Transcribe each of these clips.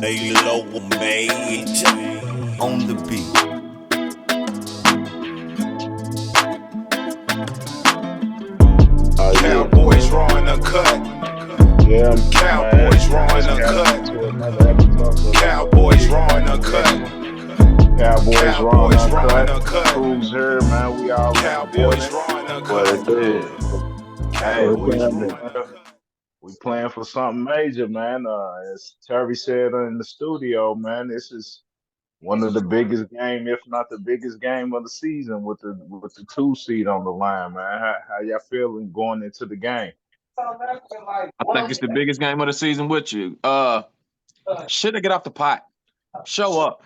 Lay low, major on the beat. Yeah, Cowboys raw and uncut. yeah, man. Cowboys raw and Let's get uncut. into another episode of Cowboys raw and uncut. Cowboys Raw and Cowboys raw and Uncut. uncut. Who's here, man? We already in the Cowboys building. raw and What it uncut. do? Hey, What's Cowboys raw happening? and uncut. we playing for something major, man. As Terry said in the studio, man, this is one of the biggest game, if not the biggest game of the season, with the 2 seed on the line, man. How y'all feeling going into the game? I think it's the biggest game of the season with you. Should have get off the pot. Show up.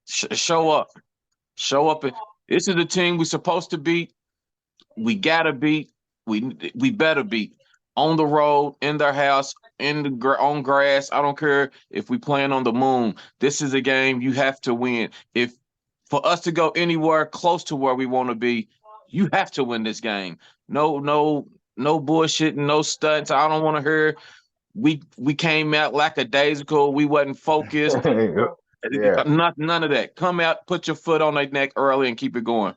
Show up. Show up. This is the team we're supposed to beat. We gotta beat. We better beat. On the road, in their house, on grass. I don't care if we playing on the moon. This is a game you have to win. If for us to go anywhere close to where we want to be, you have to win this game. No bullshit, no stunts. I don't want to hear we came out lackadaisical. We wasn't focused. Yeah, None of that. Come out, put your foot on their neck early, and keep it going.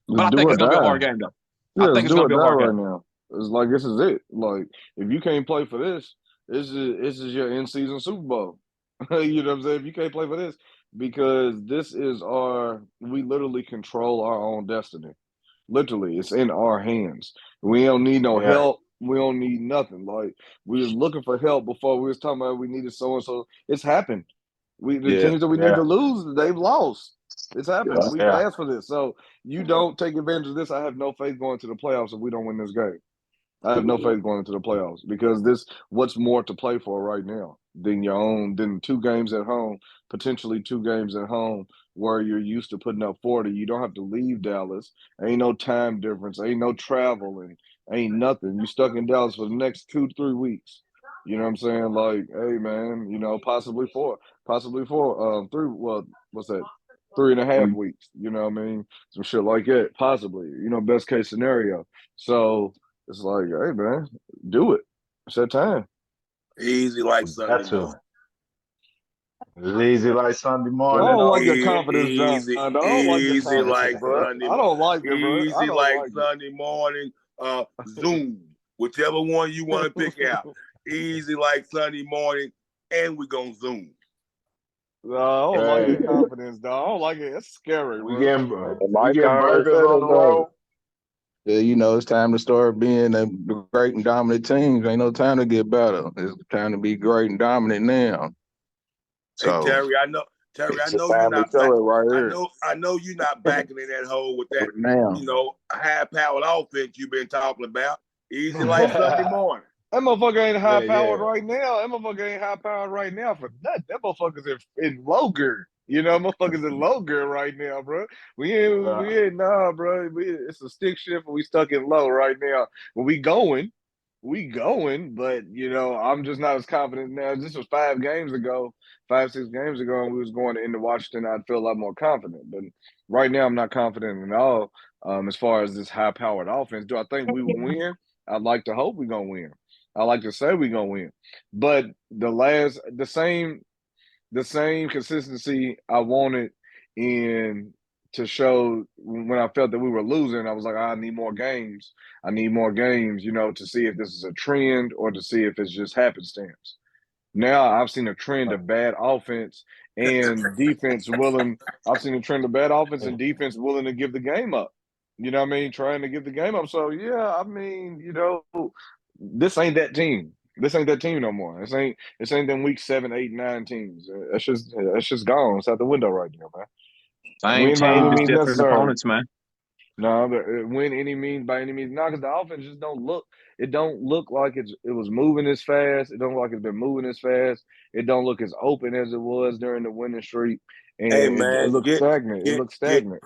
But Let's I do think or it's gonna be a die. hard game, though. I Yeah, let's think it's do gonna or be die a hard right game. now. It's like this is it. Like if you can't play for this, this is your in season Super Bowl. You know what I'm saying? If you can't play for this, because this is we literally control our own destiny. Literally, it's in our hands. We don't need no yeah, help. We don't need nothing. Like we was looking for help before we was talking about we needed so and so. It's happened. The Yeah. teams that we need yeah, to lose, they've lost. It's happened. We've yeah. asked for this. So you don't take advantage of this. I have no faith going to the playoffs if we don't win this game. I have no faith going into the playoffs because what's more to play for right now than 2 games at home, potentially 2 games at home where you're used to putting up 40. You don't have to leave Dallas. Ain't no time difference. Ain't no traveling. Ain't nothing. You stuck in Dallas for the next 2 3 weeks. You know what I'm saying? Like, hey man, possibly four, three. Well, what's that? 3.5 weeks. You know what I mean? Some shit like that, possibly. Best case scenario. So it's like, hey man, do it. It's that time. Easy like We got Sunday to. morning. It's easy like Sunday I morning. don't like Oh, your confidence, John. Easy, I don't like your easy confidence, like bro. Sunday I morning. don't like it, bro. I Easy don't like like Sunday morning. Zoom, whichever one you want to pick out. it. Easy like Sunday morning, and we gonna Zoom. No, I don't like your hey, confidence, dog. I don't like it. It's scary, we bro. getting we Mike getting already burgers said on it, the though. road. It's time to start being the great and dominant teams. Ain't no time to get better. It's time to be great and dominant now. Hey So Terry, I It's a know you're family not back. feeling right here. I know you're not backing in that hole with that, now, high-powered offense you've been talking about. Easy like Sunday morning. That motherfucker ain't high Yeah, powered yeah. right now. That motherfucker ain't high powered right now for nothing. That motherfucker's in low gear. Motherfuckers in low gear right now, bro. We ain't nah, bro. It's a stick shift and we stuck in low right now. When we going, but I'm just not as confident now. This was 5 games ago, 5, 6 games ago, and we was going into Washington. I'd feel a lot more confident. But right now I'm not confident at all. As far as this high powered offense. Do I think we will win? I'd like to hope we're gonna win. I like to say we're gonna win. But the same consistency I wanted in to show when I felt that we were losing, I was like, I need more games. I need more games, to see if this is a trend or to see if it's just happenstance. Now I've seen a trend of bad offense and defense willing. I've seen a trend of bad offense and defense willing to give the game up. You know what I mean? Trying to give the game up. So yeah, I mean, this ain't that team. This ain't that team no more. This ain't them week 7, 8, 9 teams. That's just gone. It's out the window right now, man. Same Win by team, any just means different necessary. opponents, man. No, but win any means by any means. No, because the offense just don't look. It don't look like it was moving as fast. It don't look like it's been moving as fast. It don't look as open as it was during the winning streak, and Hey it man, looks stagnant. It looks stagnant.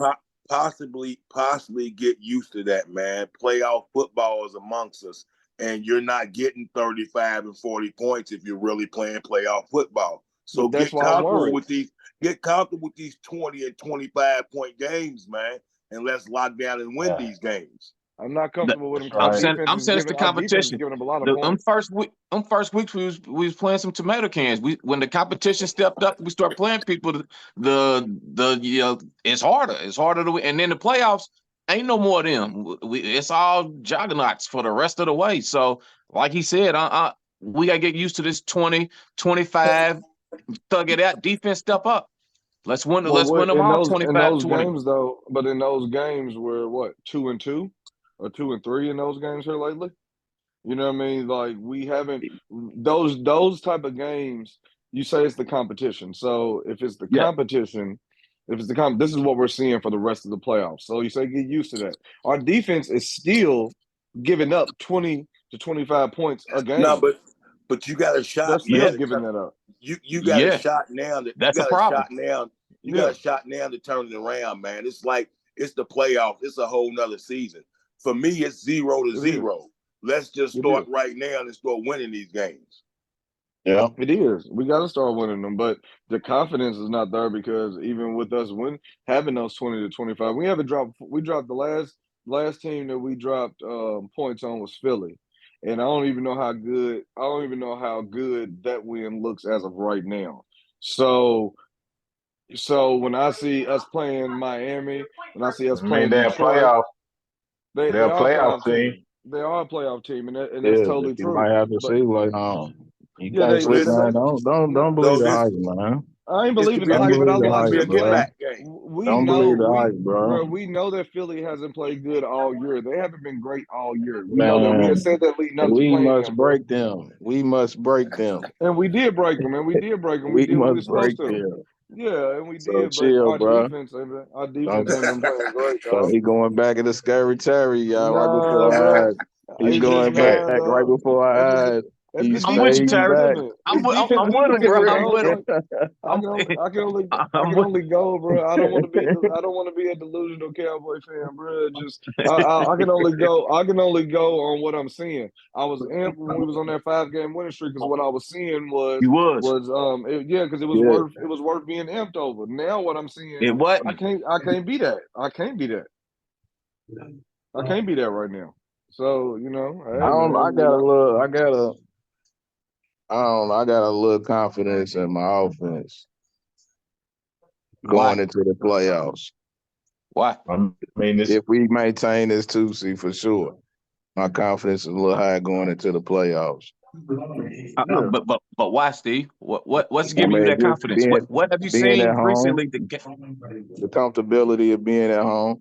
possibly get used to that, man. Playoff football is amongst us, and you're not getting 35 and 40 points if you're really playing playoff football. So But that's why I'm worried. get comfortable with these 20 and 25 point games, man, and let's lock down and win Yeah. these games. I'm not comfortable with them That's I'm because right. saying, I'm defense is saying it's the giving our defense is competition. giving up a lot of points. First weeks we was playing some tomato cans. When the competition stepped up, we start playing people. It's harder. It's harder to win. And then the playoffs ain't no more of them. It's all juggernauts for the rest of the way. So, like he said, we gotta get used to this 20, 25, thug it out. Defense step up. Let's win. Well, Let's win what them all in 25, those 20. games though? But in those games, we're what 2-2 or 2-3 in those games here lately. You know what I mean? Like we haven't those type of games. You say it's the competition. So if it's the Yeah. competition, if it's the this is what we're seeing for the rest of the playoffs. So you say get used to that. Our defense is still giving up 20 to 25 points a No, game. but you got a They're shot still now. Yeah. giving that up. You got a Yeah. shot now that you That's a got a problem. shot now. You got Yeah, a shot now to turn it around, man. It's like it's the playoff. It's a whole nother season. For me, it's 0-0. Let's just it start is. right now and start winning these games. Yeah. It is. We got to start winning them, but the confidence is not there because even with us having those 20 to 25, we haven't dropped. We dropped the last team that we dropped points on was Philly, and I don't even know how good. I don't even know how good that win looks as of right now. So, when I see us playing Miami, when I see us I mean, playing Detroit, they they're a are a playoff playoff team. team. They are a playoff team, and that's Yeah, but totally you true. might have to But see like you yeah, can't So sleep, this, man. they so Don't believe the this, hype, man. I ain't this could believing be the a Don't hype, get, but believe I'll the this be could honest be hype, a with you, get bro. bro. back game. Don't believe the hype, bro. We know that Philly hasn't played good all year. They haven't been great all year. We know that. We had Man, said that leading up to we playing must them, bro. break them. We must break them. And we did break them, and we did break them. We We did what we were must supposed break to. them. Yeah, and we So did. But chill, bro. our defense Don't, ain't been playing great, so dog. he going back in the scary Terry, y'all, right Nah, before our bro. eyes. He's It's just going back nah, right dog. before That's our the eyes. that's the He's I'm with you, defense fading Terry. keep back. giving it. I'm His with, I'm, defense I'm keep with him, giving bro. it, I'm dog. with him. Like I'm, I can I'm with. only go, bro. I don't want to be a delusional Cowboy fan, bro. Just I can only go on what I'm seeing. I was amped when we was on that 5-game winning streak because what I was seeing He was. because Yeah. it was worth being amped over. Now what I'm seeing, It wasn't. I can't be that. I can't be that. I can't be that right now. So I hey don't I man, got a little I don't know, I got a little confidence in my offense Why? going into the playoffs. Why? I mean, it's If we maintain this 2 seed for sure. My confidence is a little high going into the playoffs. yeah. But why, Steve? What's I giving you mean, that just confidence? What have you being seen at home, recently? the comfortability of being at home.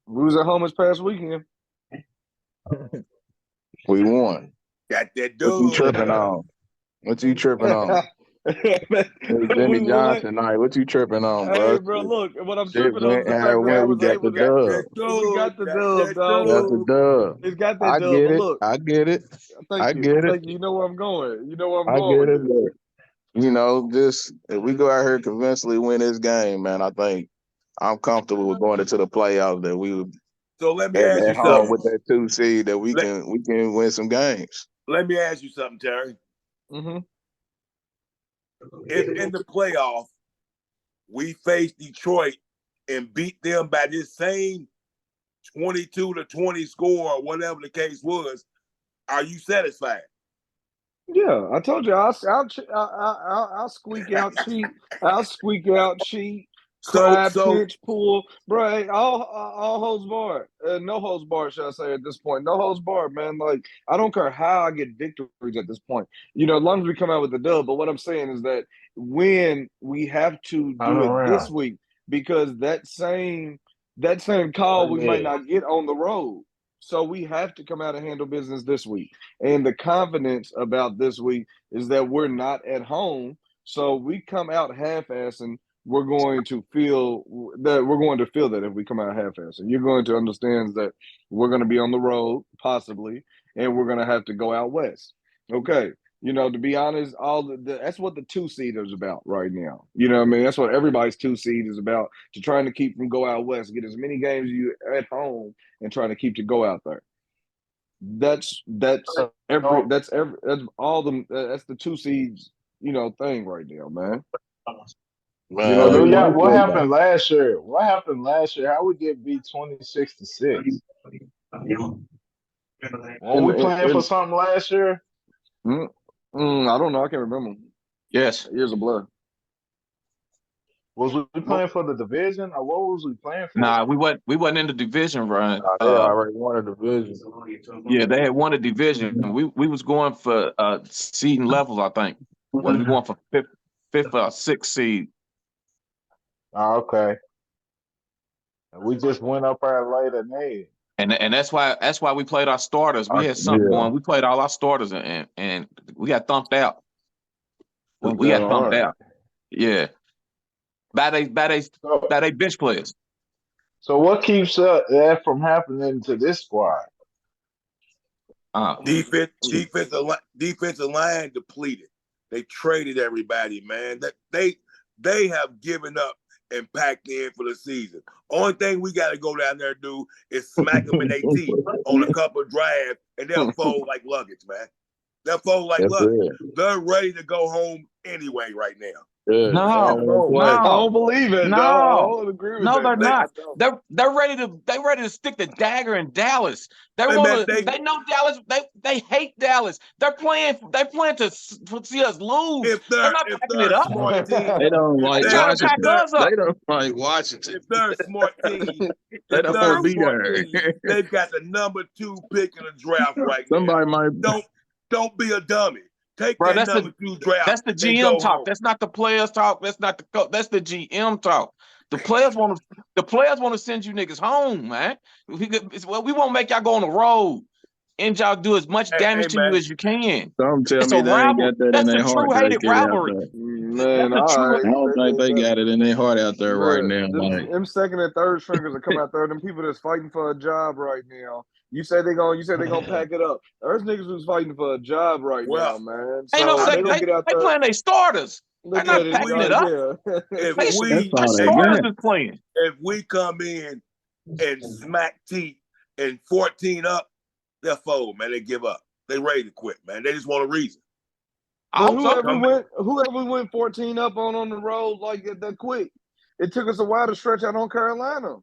We was at home this past weekend. We won. Got that What you dub. tripping on? What you tripping on? It's Jimmy Johnson night. What you tripping on, Hey, bro? bro, look, what I'm Shit tripping on is went the how it fact that I went. We was got able the to. Got dub. that We dub. got the Got dub, that dog. Got the dub. dub. It's got that I dub. get But it. look, I get it. thank I you. get it. Thank you. You know where I'm going. You know where I'm I going get with it. this. But, just if we go out here convincingly win this game, man, I think I'm comfortable with going into the playoffs that we would So let me ask you at home something. with that 2 seed that Let, we can win some games. let me ask you something, Terry. Mm-hmm. If in the playoff we face Detroit and beat them by this same 22-20 score or whatever the case was, are you satisfied? Yeah, I told you I'll squeak out cheat. I'll squeak out cheat. So Cry, so pinch, pull, bro. Hey, all holds barred. No holds barred, should I say at this point? No holds barred, man. Like I don't care how I get victories at this point. As long as we come out with the dub. But what I'm saying is that when we have to turn do it this around. week, because that same call we might Yeah. not get on the road. So we have to come out and handle business this week. And the confidence about this week is that we're not at home. So we come out half-assing, we're going to feel that if we come out half-assed. And you're going to understand that we're going to be on the road, possibly, and we're going to have to go out west. Okay. To be honest, that's what the 2 seed is about right now. You know what I mean? That's what everybody's 2 seed is about, to trying to keep from go out west, get as many games you at home and trying to keep to go out there. That's all them. That's the 2 seeds, thing right now, man. Man, So we do y'all? like What that happened last year? What happened last year? How we get beat 26-6? Weren't And we playing for and something last year? I don't know. I can't remember. Yes. Years of blood. Was we playing for the division, or what was we playing for? Nah, we wasn't in the division run. they already won a division. Yeah, they had won a division. We was going for seed and levels, I think. We going for fifth or sixth seed. Oh, okay. We just went up there later than they. And that's why we played our starters. We had something Yeah. going. We played all our starters and we got thumped out. We That got thumped hard. out. Yeah. By they So, bench players. so what keeps that from happening to this squad? Defensive line depleted. They traded everybody, man. That they have given up and packed in for the season. Only thing we got to go down there and do is smack them in their teeth on a couple of drives, and they'll fold like luggage, man. They'll fold like That's luggage. it. They're ready to go home anyway right now. Yeah. No. I don't believe it. No, I don't agree with No, that. they're not. I don't. They're ready to stick the dagger in Dallas. They know Dallas. They hate Dallas. They're playing to see us lose. If They're they're not if packing they're it a up. smart team, They don't if like They they trying to if pack Washington. they're us up. They don't like Washington. if they're a smart team, They if don't they're want a to be smart there. team, they've got the number 2 pick in the draft right now. Somebody might. Don't be a dummy. Take Bro, that number 2 draft. that's the and GM go talk. home. That's not the players talk. That's not the coach. That's the GM talk. The players want to send you niggas home, man. We won't make y'all go on the road and y'all do as much damage Hey, to you man. as you can. Some tell It's me a they ain't rival. got that in That's the their heart true till they hated get out rivalry. there. Man, That's the all true. right. I don't think they got it in their heart out there right now. Like, Them second and third stringers that come out there, them people that's fighting for a job right now. You said they gonna pack it up. There's niggas who's fighting for a job right Well, now, man. Ain't no So they second. gonna get out They there. playing their starters. They're Look not at it, packing it up. yeah. if They, we our all they starters got. is playing. if we come in and smack teeth and 14 up, they'll fold, man. They give up. They ready to quit, man. They just want a reason. I hope so. Whoever we went 14 up on the road like that quick. It took us a while to stretch out on Carolina.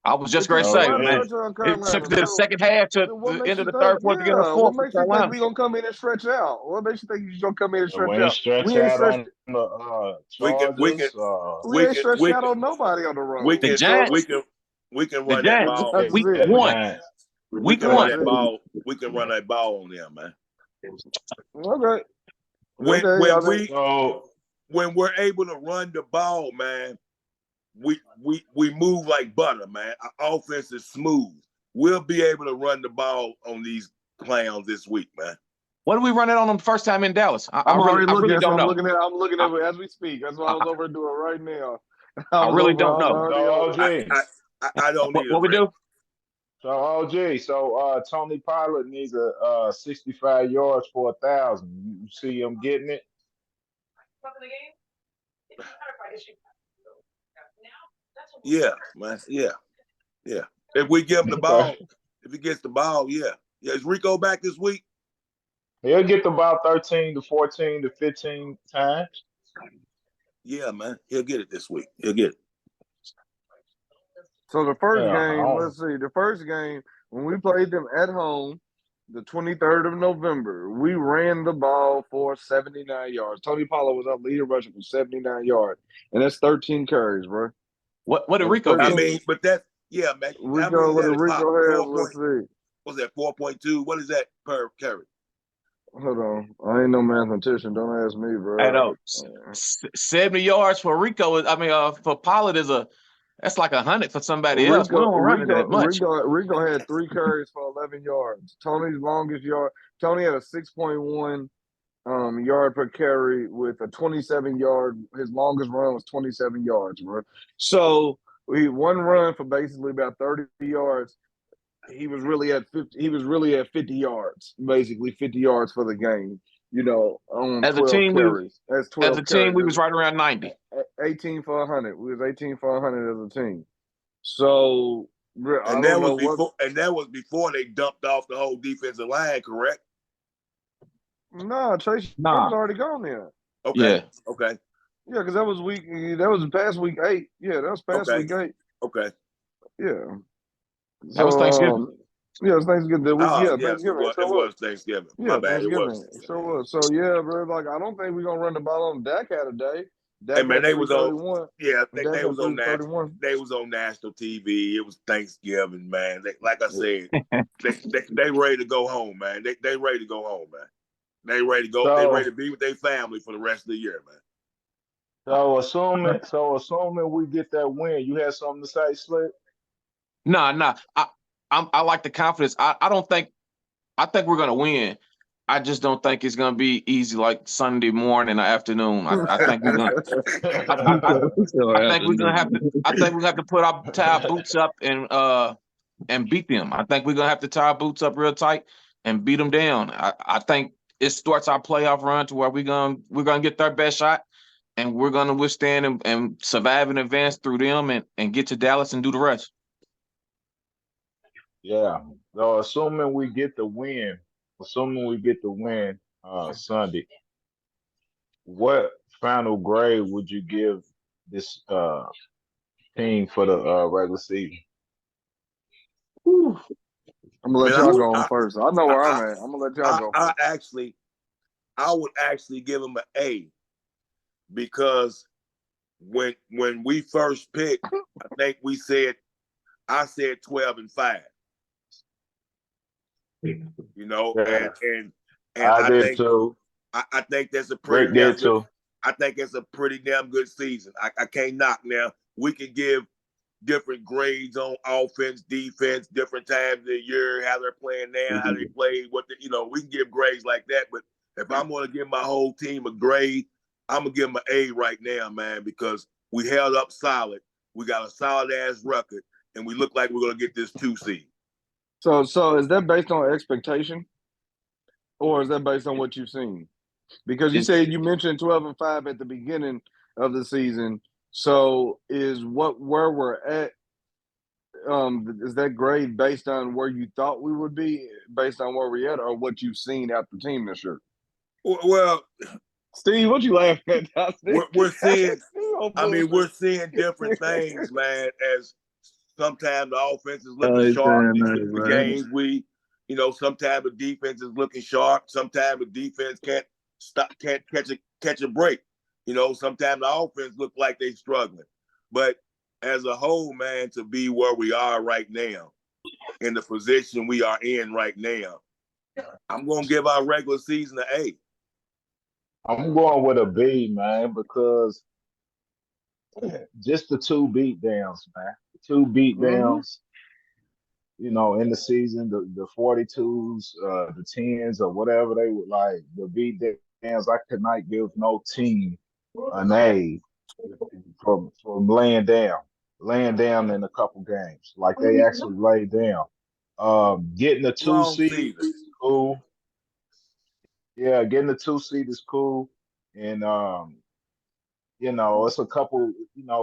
I was just It going took to us a say, while to man, stretch out on it took Carolina. the second half to What the makes end of you the think? third quarter to get a Yeah. fourth What for makes you think Carolina. we gonna come in and stretch out? What makes you think you gonna come in and stretch We ain't out? stretch We ain't out stretched. on the We can Chargers. We ain't stretched out on nobody on the road. we The can Giants, we can the run that Giants, ball. That's week it. the one, Giants. We week can run one. That's that it. ball. We can run that ball on them, man. Okay. When Okay. when I mean, we So when we're able to run the ball, man, we move like butter, man. Our offense is smooth. We'll be able to run the ball on these clowns this week, man. What did we run it on them first time in Dallas? I'm already I looking. really That's what don't I'm know. looking at. I'm looking at I, it as we speak. That's what I was over doing right now. I really don't I was know. already so over. OG. I don't need What a we Rick. do? So OG. So Tony Pollard needs a 65 yards for 1,000. You see him getting it? Yeah, man. Yeah. If we give him the ball, Okay. if he gets the ball, yeah. Is Rico back this week? He'll get the ball 13 to 14 to 15 times. Yeah, man. He'll get it this week. He'll get it. So the first Yeah, game, let's see. The first game when we played them at home, the 23rd of November, we ran the ball for 79 yards. Tony Pollard was up leading rusher for 79 yards, and that's 13 carries, bro. What did That's Rico get? I mean, but that's yeah, man. How many is What that did a pop? Rico have? 4 Let's point. see. What's that? 4.2. What is that per carry? Hold on. I ain't no mathematician. Don't ask me, I bro. know 70 yards for Rico. For Pollard that's like 100 for somebody else. We don't run it that much. Rico had 3 carries for 11 yards. Tony's longest yard. Tony had a 6.1 yard per carry with a 27 yard. His longest run was 27 yards, bro. So we one run for basically about 30 yards. He was really at 50. He was really at 50 yards, basically 50 yards for the game. On As a 12 team, carries. That's 12 carries. we was right around 90. 18 for 100. We was 18 for 100 as a team. So I And don't know what. that was before they dumped off the whole defensive line, correct? No, Chase Young was already gone there. Okay. Yeah. Okay. Yeah, because that was past week 8. Yeah, that was past Okay. week 8. Okay. Yeah. That was So Thanksgiving. yeah, it's Thanksgiving. The week, Oh, yeah, yes, it Thanksgiving. was. So It what? was Thanksgiving. My Yeah, bad. It was Thanksgiving. So Thanksgiving. what? So yeah, bro. Like I don't think we're gonna run the ball on Dak had a day. Hey Dak man, had they was on. 331. Yeah, Dak they had was on national. 331. They was on national TV. It was Thanksgiving, man. Like I said, they ready to go home, man. They ready to go home, man. They ready to go. They ready So, to be with their family for the rest of the year, man. assuming we get that win, you had something to say, Slick? Nah. I like the confidence. I think we're gonna win. I just don't think it's gonna be easy like Sunday morning or afternoon. I think we're gonna I think we're gonna have to tie our boots up and beat them. I think we're gonna have to tie our boots up real tight and beat them down. I think it starts our playoff run to where we're gonna get their best shot and we're gonna withstand and survive and advance through them and get to Dallas and do the rest. Yeah. So assuming we get the win Sunday, what final grade would you give this team for the regular season? I'm gonna let Man, y'all go on first. I know where I'm at. I'm gonna let y'all go I first. would actually give them an A because when we first picked, I think I said 12-5. You know, Yeah, and I did too. I think that's a pretty Rick damn did good. too. I think it's a pretty damn good season. I can't knock now. We can give different grades on offense, defense, different times of the year, how they're playing now, how they played, we can give grades like that. But if I'm going to give my whole team a grade, I'm going to give them an A right now, man, because we held up solid. We got a solid ass record, and we look like we're going to get this 2 seed. So is that based on expectation, or is that based on what you've seen? Because you mentioned 12-5 at the beginning of the season. So is where we're at? Is that grade based on where you thought we would be, based on where we're at, or what you've seen out the team this year? Well, Steve, what you laughing at? we're seeing. I mean, we're seeing different things, man. As sometimes the offense is looking sharp. The games sometimes the defense is looking sharp. Sometimes the defense can't catch a break. Sometimes the offense look like they're struggling. But as a whole, man, to be where we are right now, in the position we are in right now, I'm gonna give our regular season an A. I'm going with a B, man, because just the two beat downs, man. The two beat downs, in the season, the 42s, the 10s, or whatever they would like, the beat downs, I could not give no team an A from laying down in a couple games. Like they actually laid down. Getting the two Long seed season. is cool. Yeah, getting the two seed is cool. And it's a couple,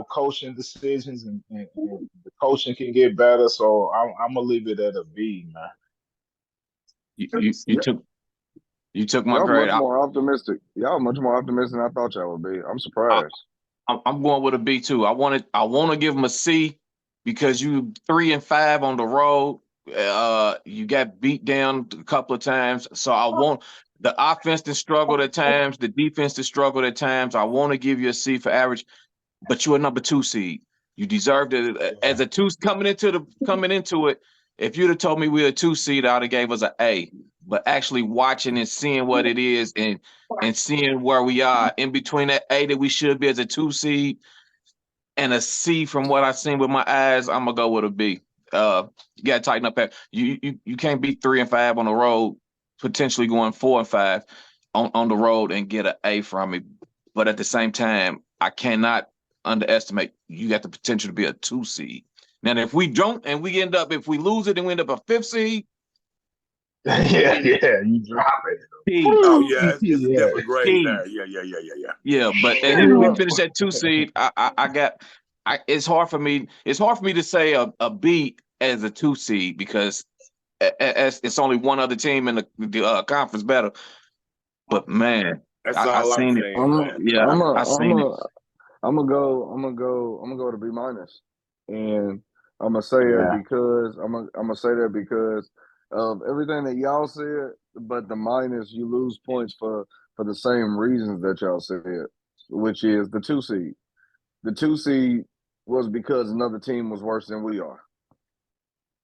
coaching decisions and the coaching can get better. So I'm gonna leave it at a B, man. You took my Y'all grade. much more optimistic. Y'all much more optimistic than I thought y'all would be. I'm surprised. I'm going with a B too. I want to give them a C because you 3-5 on the road. You got beat down a couple of times. So I want the offense to struggle at times, the defense to struggle at times. I want to give you a C for average, but you're a number 2 seed. You deserved it as a 2 coming into it. If you'd have told me we were a 2 seed, I'd have gave us an A. But actually watching and seeing what it is and seeing where we are in between that A that we should be as a 2 seed and a C from what I've seen with my eyes, I'm gonna go with a B. You gotta tighten up. You can't be 3-5 on the road, potentially going 4-5 on the road and get an A from me. But at the same time, I cannot underestimate you got the potential to be a 2 seed. Now, if we don't and if we lose it and we end up a 5th seed, yeah, you drop it. Oh yeah, it's a Yeah. different grade there. Yeah. Yeah, but if we finish at 2 seed, it's hard for me. It's hard for me to say a B as a 2 seed because it's only one other team in the conference battle. But man, That's I all I'm seen it. saying, man. Yeah, I seen it. I'm gonna go to B minus, and I'm gonna say that Yeah. because I'm gonna say that because of everything that y'all said, but the minus you lose points for the same reasons that y'all said, which is the 2 seed. The 2 seed was because another team was worse than we are.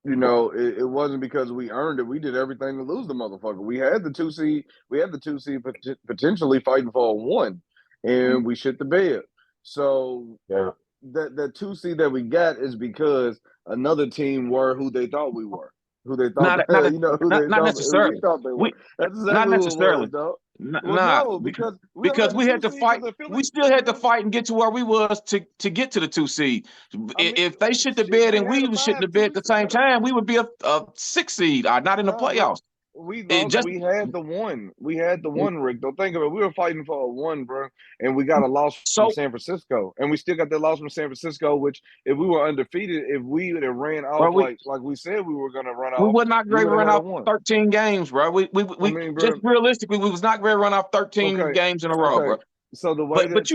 You know, it wasn't because we earned it. We did everything to lose the motherfucker. We had the 2 seed. We had the 2 seed potentially fighting for a 1, and we shit the bed. So Yeah. that 2 seed that we got is because another team were who they thought we were, who they thought Not not you know not who we necessarily. thought they were. We That's not exactly who it was, necessarily. though. Well, Nah, no, because we only because got the we had two to seed fight. because We Philly. still had to fight and get to where we was to get to the 2 seed. I mean, If they shit the shit, bed they and had we a was shitting the 5-2. bed We at the still same got a time, we would be a 6 seed, not in the Nah, bro. playoffs. We It lost. just We had the 1. We had the 1, Rick. Don't think of it. We were fighting for a 1, bro, and we got a loss from so San Francisco, and we still got the loss from San Francisco. Which, if we were undefeated, if we would have ran well off we like we said we were gonna run we off, would not we great would have run had a off 1. 13 games, bro. I We mean, just bro. realistically we was not great run off 13 Okay, games in a row, bro. okay. So the way that But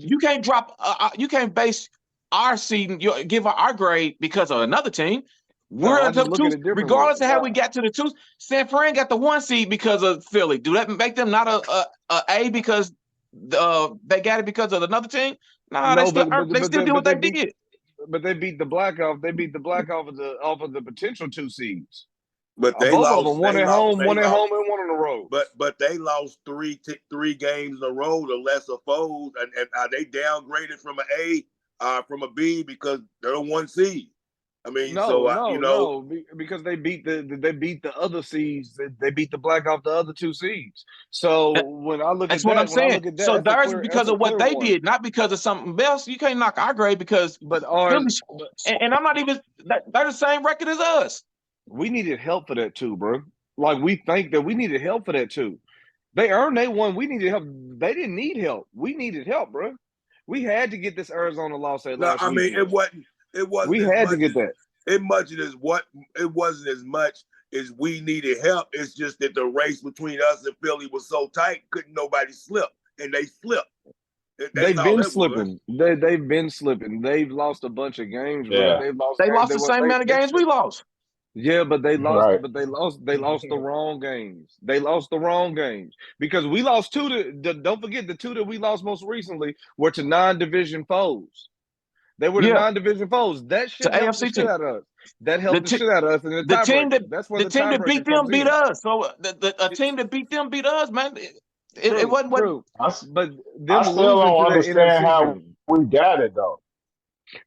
you can't drop you can't base our seed give our grade because of another team. no, We're I the just look two, at it differently. regardless of how we No, got to the 2. San Fran got the 1 seed because of Philly. Do that make them not a because they got it because of another team? Nah, no, they still did what they did. they beat the Black off. They beat the Black off of the potential 2 seeds. But they Both of lost. them, one They at lost. home, They one at lost. home, and one on the road. But they lost three games in a row to lesser foes, and they downgraded from an from a B because they're the 1 seed. I mean, so No, because they beat the other seeds. They beat the Black off the other 2 seeds. So That- That's what I'm saying. So theirs because that's a of what clear they one. did, not because of something else. You can't knock our grade because But ours, Philly, and I'm not even. They're the same record as us. we needed help for that too, bro. Like we think that we needed help for that too. They earned they won. We needed help. They didn't need help. We needed help, bro. We had to get this Arizona loss that no, last I mean weekend. it wasn't We as had to much get as that. it wasn't as much as we needed help. It's just that the race between us and Philly was so tight, couldn't nobody slip, and they slipped. That's They've all been it was. slipping. They've been slipping. They've lost a bunch of games, bro. Yeah. They've lost They games. lost the same amount of games we lost. Yeah, but they lost. Right. They lost the wrong games. They lost the wrong games because we lost two. Don't forget the 2 that we lost most recently were to non-division foes. They were the Yeah, non-division foes. That to shit helped the AFC shit team. out of us. That The helped the t- shit out of us in the the team tiebreaker. That's where the the team that beat tiebreaker them comes beat in. us. So a team that beat them beat us, man. It True, wasn't what. true. But I them still losing don't to that understand NFC how game we got it though.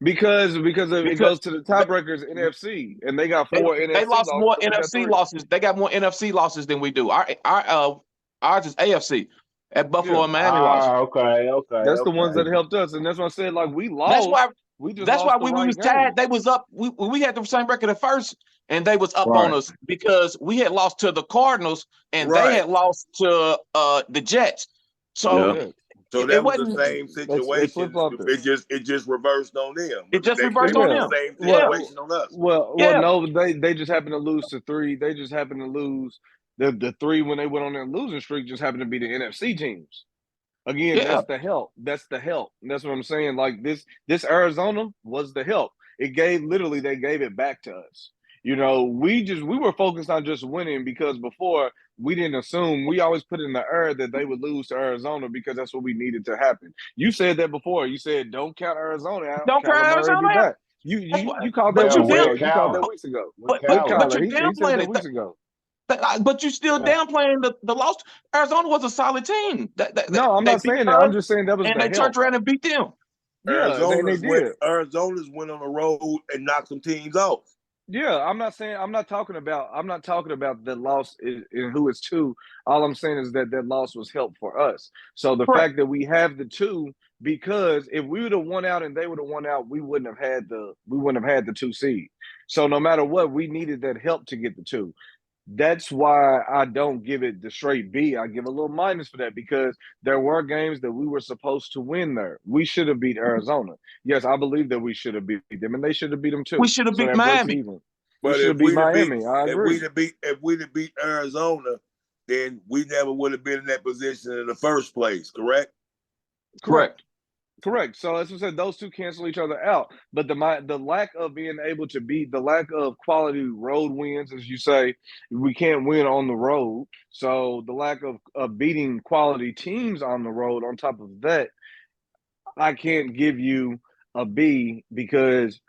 because it Because goes to the tiebreakers NFC, and they got they, 4 they NFC lost losses, more and we got NFC 3. losses. They got more NFC losses than we do. Ours is AFC. At Buffalo Yeah. and Miami lost. That's the ones that Okay. helped us, and that's why I said like we That's lost. why. We just That's why lost the we right was tied. game. They was up. We had the same record at first, and they was up on Right. us because we had lost to the Cardinals, and they Right. had lost to the Jets. So Yeah, So it that was the wasn't. same they flip situation. flopped it. It just reversed on them. It just They reversed on did the Yeah. them. same Yeah, situation on us. yeah. No. They just happened to lose to 3. They just happened to lose the 3 when they went on their losing streak. Just happened to be the NFC teams. Again, Yeah, that's the help. That's the help. That's what I'm saying. Like this Arizona was the help. They gave it back to us. You know, we were focused on just winning because before we didn't assume. We always put in the air that they would lose to Arizona because that's what we needed to happen. You said that before. You said don't count Arizona out. don't Kyler count Murray Arizona did out. that. That's why. You called that But Yeah, you weeks damn. with ago. You called that Cal. weeks ago With But with but Cal. but Kyler. you're He said downplaying that it. weeks ago. But you still Yeah. downplaying the loss. Arizona was a solid team. No, I'm They not beat saying that. I'm us, just saying that was and the they turned help. around and beat them. Yeah, they did. Arizona's went on the road and knocked some teams off. Yeah, I'm not talking about the loss in who it's to. All I'm saying is that loss was help for us. So the Correct. fact that we have the 2, because if we would have won out and they would have won out, we wouldn't have had the 2 seed. So no matter what, we needed that help to get the 2. That's why I don't give it the straight B. I give a little minus for that because there were games that we were supposed to win there. We should have beat Arizona. Yes, I believe that we should have beat them, and they should have beat them We too. should have So beat that breaks it Miami. even. We But should have beat Miami. I agree. if we'd have beat Arizona, then we never would have been in that position in the first place, correct? Correct. Correct. So as I said, those two cancel each other out. But the lack of being able to beat, the lack of quality road wins, as you say, we can't win on the road. So the lack of beating quality teams on the road, on top of that, I can't give you a B because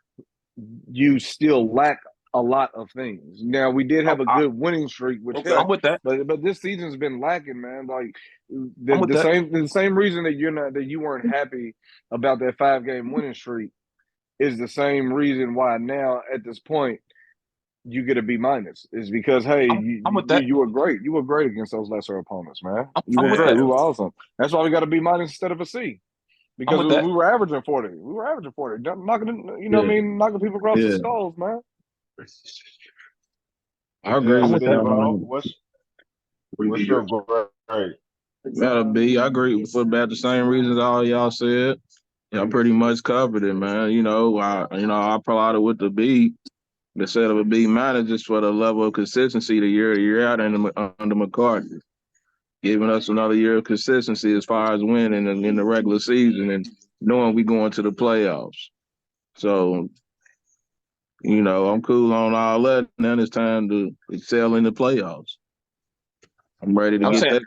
you still lack a lot of things. Now we did have a good winning streak with Okay. them, I'm with that. but this season's been lacking, man. Like I'm with that. the same reason that you weren't happy about that 5-game winning streak is the same reason why now at this point you get a B minus. Is because hey, I'm with that. you were great. You were great against those lesser opponents, man. You I'm were with great. that. We were awesome. That's why we got a B minus instead of a C. I'm Because with that. we were averaging 40. We were averaging 40. Knocking, Yeah. what I mean, knocking people across the Yeah. skulls, man. I agree I'm with with that. What's your grade? Gotta be. I agree for about the same reasons all y'all said. Y'all pretty much covered it, man. I applaud it with the B instead of a B minus just for the level of consistency the year to year out under McCarthy, giving us another year of consistency as far as winning in the regular season and knowing we going to the playoffs. So, I'm cool on all that. Now it's time to excel in the playoffs. I'm ready to I'm get saying, that.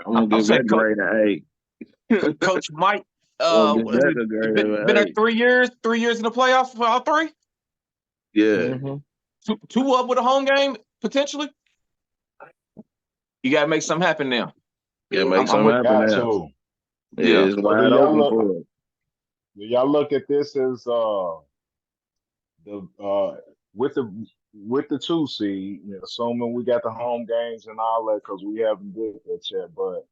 I'm gonna I'm give saying, that grade an 8. Coach Mike, I'm gonna give that a grade of been an at 8. 3 years in the playoffs for all three. Yeah. Two up with a home game potentially. You gotta make something happen now. Yeah, make I'm something with, happen Got now. to. yeah. It's So wide open for us. do y'all look at this as the with the 2 seed, assuming we got the home games and all that, because we haven't did that yet, but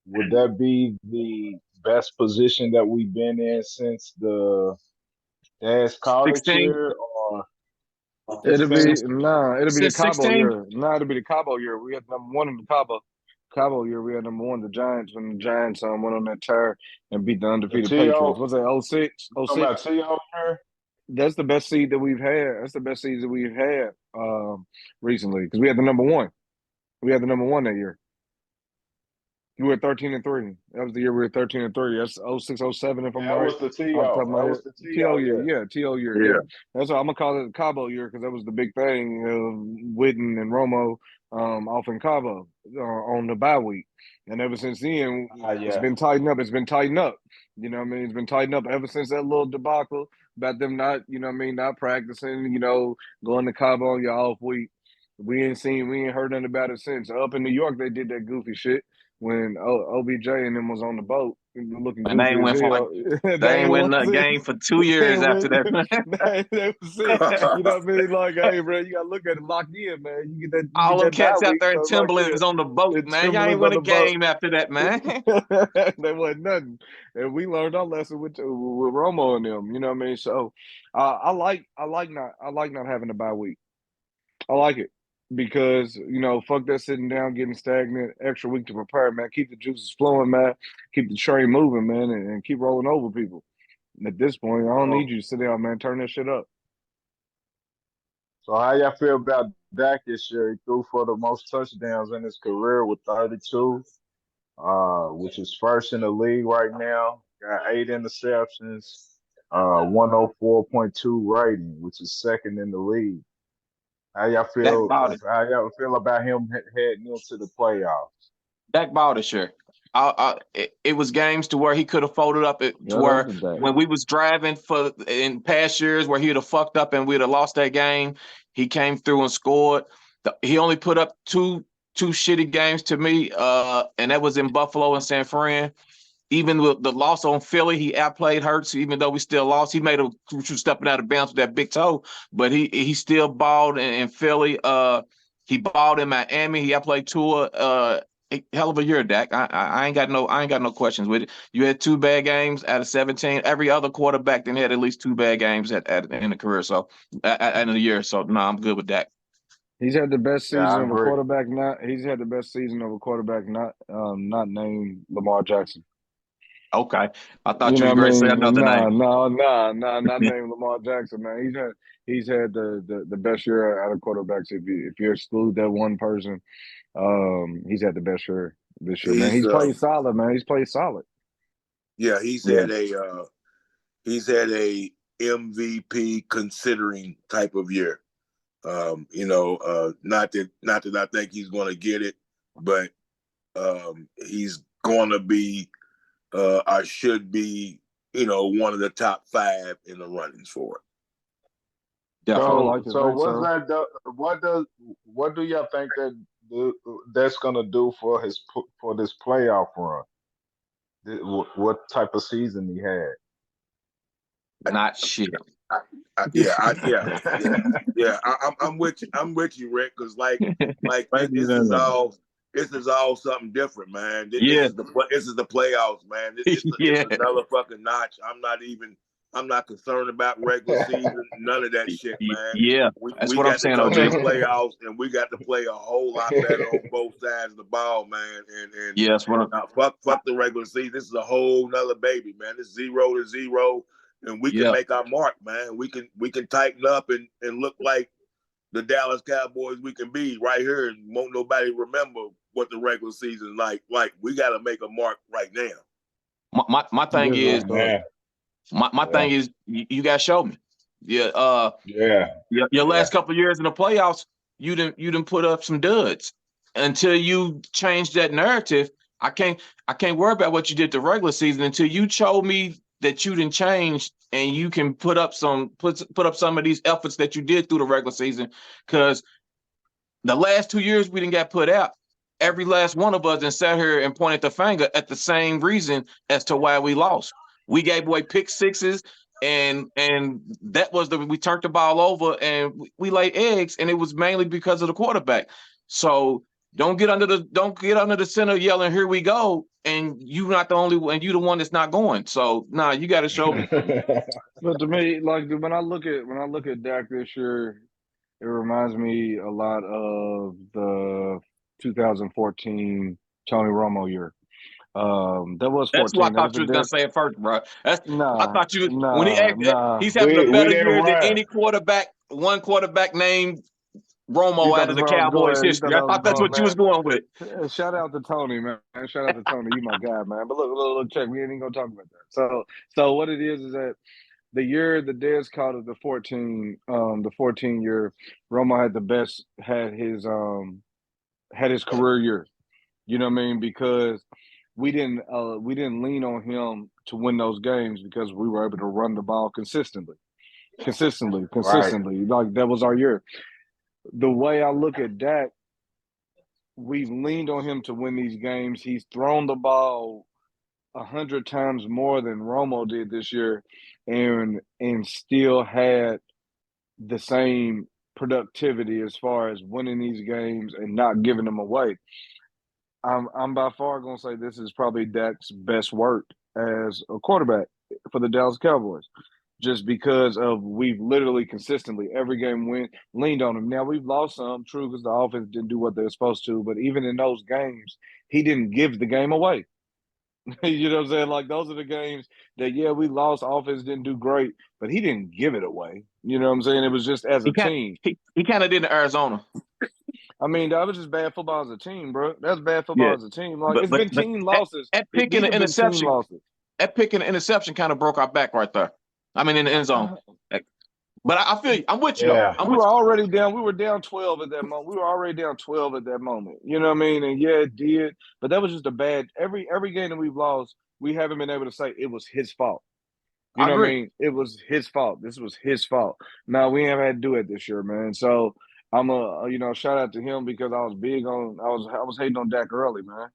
would that be the best position that we've been in since the Dallas Cowboys 16 year, or It'll 16? be it'll be the since Cabo 16. year. It'll be the Cabo year. We had number one in the Cabo year. We had number one, the Giants, when the Giants went on that tear and beat the The undefeated Patriots. T.O. Was that 06? You talking about 06? T.O. year? That's the best seed that we've had. That's the best season we've had recently because we had the number one. We had the number one that year. We were 13-3. That was the year we were 13-3. That's 06, 07, if I'm That right. was the Off the top T.O. of my That head. was the TO T.O. year, year. yeah, TO year, Yeah. yeah. That's why I'm gonna call it the Cabo year because that was the big thing. Witten and Romo off in Cabo on the bye week, and ever since then it's Yeah. been tightened up. It's been tightened up. You know what I mean? It's been tightened up ever since that little debacle about them not, not practicing. Going to Cabo on your off week. We ain't heard nothing about it since. Up in New York, they did that goofy shit when OBJ and them was on the boat looking And they goofy ain't as win for hell. they ain't win a They game for 2 ain't years after win. that. That was it. You know what I mean? Like, hey, bro, you gotta look at it locked in, man. You All get them that bye cats out week, there in so it's locked in. Timberlands on the boat, And man. Y'all ain't Timberland's win on a the boat. game after that, man. That wasn't nothing. And we learned our lesson with Romo and them. You know what I mean? So I like not having a bye week. I like it because fuck that sitting down, getting stagnant. Extra week to prepare, man. Keep the juices flowing, man. Keep the train moving, man, and keep rolling over people. And at this point, I don't need you to sit down, man. Turn that shit up. So how y'all feel about Dak this year? He threw for the most touchdowns in his career with 32, which is first in the league right now. Got 8 interceptions, 104.2 rating, which is second in the league. How y'all Dak feel? balled it. How y'all feel about him heading into the playoffs? Dak balled this year. It was games to where he could have folded up to Yeah, where that was Dak. when we was driving in past years where he'd have fucked up and we'd have lost that game, he came through and scored. He only put up two shitty games to me, and that was in Buffalo and San Fran. Even with the loss on Philly, he outplayed Hurts. Even though we still lost, he made a crucial stepping out of bounds with that big toe, but he still balled in Philly. He balled in Miami. He outplayed Tua. Hell of a year, Dak. I ain't got no questions with it. You had 2 bad games out of 17. Every other quarterback then had at least 2 bad games in the career. So in the year. So no, I'm good with Dak. He's had the best Yeah, season I of a agree. quarterback. Not named Lamar Jackson. Okay. I thought You you know was what I going to say mean? another name. Not named Lamar Jackson, man. He's had the best year out of quarterbacks. If you exclude that one person, he's had the best year this year, man. He's He's played solid, man. He's played solid. yeah, he's Yeah. had a MVP considering type of year. Not that I think he's going to get it, but he's going to be or should be, one of the top 5 in the runnings for it. Yeah. I would So, like to so think what's so. that? What do y'all think that's gonna do for this playoff run? What type of season he had? Not shit. I'm with you. I'm with you, Rick. Because Thank you, this is Daniel. all something different, man. This Yeah. is the playoffs, man. It's Yeah. another fucking notch. I'm not concerned about regular season. None of that shit, man. Yeah. That's We what I'm got to saying, go to the OG. playoffs, and we got to play a whole lot better on both sides of the ball, man. And Yeah, that's what I'm, fuck the regular season. This is a whole nother baby, man. It's 0-0, and we can yeah. make our mark, man. We can tighten up and look like the Dallas Cowboys we can be right here, and won't nobody remember what the regular season is like. Like, we got to make a mark right now. My thing is, Man, my thing is, you guys show me. Yeah. yeah. Your last couple of years in the playoffs, you didn't put up some duds. Until you change that narrative, I can't worry about what you did the regular season until you showed me that you didn't change and you can put up some of these efforts that you did through the regular season. Because the last 2 years we didn't get put out. Every last one of us and sat here and pointed the finger at the same reason as to why we lost. We gave away pick sixes, and that was we turned the ball over and we laid eggs, and it was mainly because of the quarterback. So don't get under the center yelling, "Here we go!" And you not the only one, and you the one that's not going. So you got to show me. But to me, like when I look at Dak this year, it reminds me a lot of the 2014 Tony Romo year. That was That's what 14. I That was thought the you was gonna difference. say at first, bro. I Nah, thought you when he nah, nah. he's having a We better didn't year than run. any quarterback. One quarterback named You Romo thought out of that's the where I was Cowboys going. You thought history. I I was thought that's going, what you was man. going with. Shout out to Tony, man. Shout out to Tony. You my guy, man. But look, check. We ain't even gonna talk about that. So what it is that the year the Dez called it the 14 year, Romo had his career year. You know what I mean? Because we didn't lean on him to win those games because we were able to run the ball consistently. Right. Like that was our year. The way I look at Dak, we've leaned on him to win these games. He's thrown the ball 100 times more than Romo did this year, and still had the same productivity as far as winning these games and not giving them away. I'm by far gonna say this is probably Dak's best work as a quarterback for the Dallas Cowboys, just because of we've literally consistently every game leaned on him. Now we've lost some, true, because the offense didn't do what they were supposed to, but even in those games, he didn't give the game away. You know what I'm saying? Like those are the games that we lost, offense didn't do great, but he didn't give it away. You know what I'm saying? It was just as a team. He kind of did in Arizona. I mean, that was just bad football as a team, bro. That's bad football Yeah, as a team. Like but it's been team losses. at These picking the have been team interception, losses. kind of broke our back right there. I mean, in the end zone. But I feel you. I'm with you though. Yeah. I'm We with were you. already down. We were down 12 at that moment. We were already down 12 at that moment. You know what I mean? And it did. But that was just a bad. Every game that we've lost, we haven't been able to say it was his fault. You I know what I agree. mean? It was his fault. This was his fault. Now we haven't had to do it this year, man. So I'm shout out to him because I was hating on Dak early, man.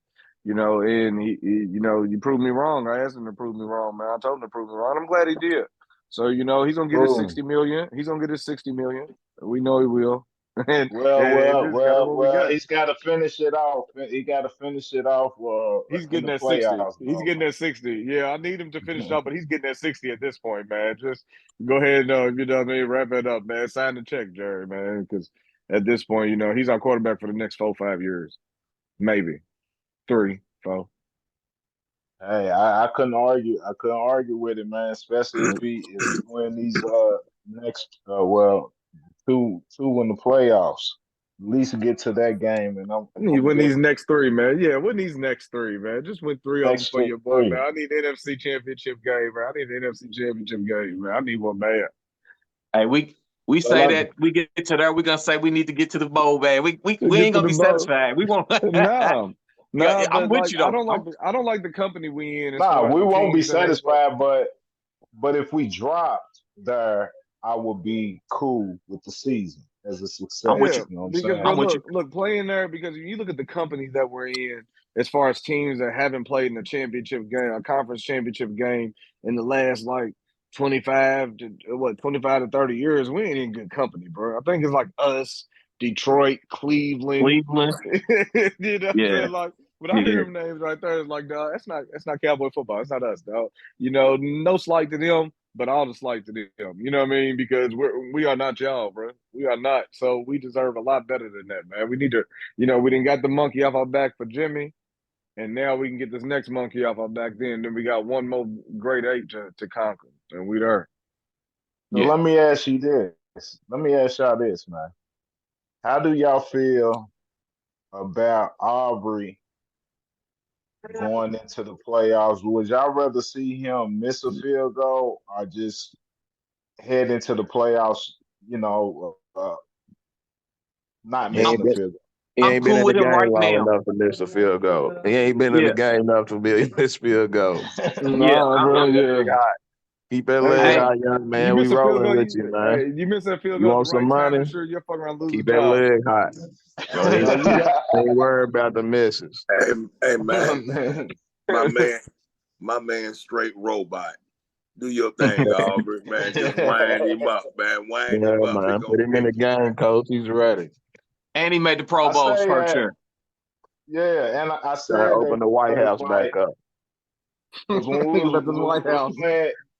And he you proved me wrong. I asked him to prove me wrong, man. I told him to prove me wrong. I'm glad he did. So he's gonna get his Boom. 60 million. He's gonna get his 60 million. We know he will. and, Well, and well, this is kind of well, what we well. got. He's got to finish it off. He got to finish it off He's in getting the that 60. playoffs, He's though, getting that 60. Yeah, I need him to finish it up, but he's getting that 60 at this point, man. Just go ahead and, you know what I mean, wrap it up, man. Sign the check, Jerry, man, because at this point, he's our quarterback for the next 4-5 years. Maybe. 3, 4. Hey, I couldn't argue. I couldn't argue with it, man. Especially if he win these next two in the playoffs. At least get to that game, and I need to I'm win good these with next three, man. Yeah, win these next three, man. Just win three of them next for your boy, man. three. I need the NFC Championship game, man. I need the NFC Championship game, man. I need one, man. Hey, we Well, say that we get to there, we're gonna say we need to get to the bowl, man. We Get ain't to gonna the be bowl. satisfied. We won't. Nah, Yeah, nah, I'm but with like you though. I don't like the company we in as nah, far as we the won't be teams and as far. satisfied, but if we dropped there, I would be cool with the season as a I'm with success. Yeah, you. You know what I'm because saying? bro, I'm with you. look, playing there because if you look at the companies that we're in, as far as teams that haven't played in a championship game, a conference championship game in the last like 25 to 30 years, we ain't in good company, bro. I think it's like us, Detroit, Cleveland. Cleveland. You know what I'm Yeah. saying? Like when I Yeah. hear them names right there, it's like, dog, that's not Cowboy football. It's not us, dog. You know, no slight to them, but all the slight to them. You know what I mean? Because we are not y'all, bro. We are not. So we deserve a lot better than that, man. We need to, we didn't got the monkey off our back for Jimmy, and now we can get this next monkey off our back. Then we got one more grade eight to conquer, and we there. So Yeah. let me ask you this. Let me ask y'all this, man. How do y'all feel about Aubrey going into the playoffs? Would y'all rather see him miss a field goal or just head into the playoffs, not He I'm ain't missing a been, field he I'm ain't been cool in the with him game right long now. enough to miss a field goal. He ain't been in the Yeah. game enough to miss field goal. Yeah. Nah, Keep bro, that yeah. leg hot. Keep that Hey, leg Hey, bro, hot, young you man. We miss a field rolling goal. with you, man. You miss that field You goal at the want some right time. money? You sure you're fucking around lose a Keep that job. leg hot. Don't That's even, all you got. ain't worry about the misses. Hey man, Man. my man, my man, straight robot. Do your thing, Aubrey, man. Just wind him up, man. Wind Yeah, him up. He man. gonna Put him in get the you, man. game, coach. He's ready. and he made the Pro I Bowls say, for sure. yeah, and I Trying to said open that the White because House back up. when we Think was about this White House.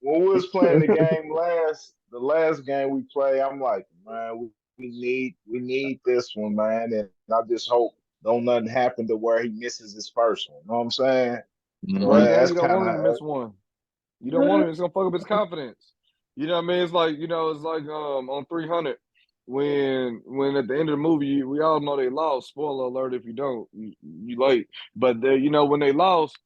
when we was playing the last game we played, I'm like, man, we need this one, man, and I just hope don't nothing happen to where he misses his first one. You know what I'm saying? The So right Mm-hmm. game, that's you don't kind want him to of miss one. You don't want him. It's gonna fuck up his confidence. You know what I mean? It's like it's like on 300 when at the end of the movie we all know they lost. Spoiler alert if you don't, you late. But when they lost,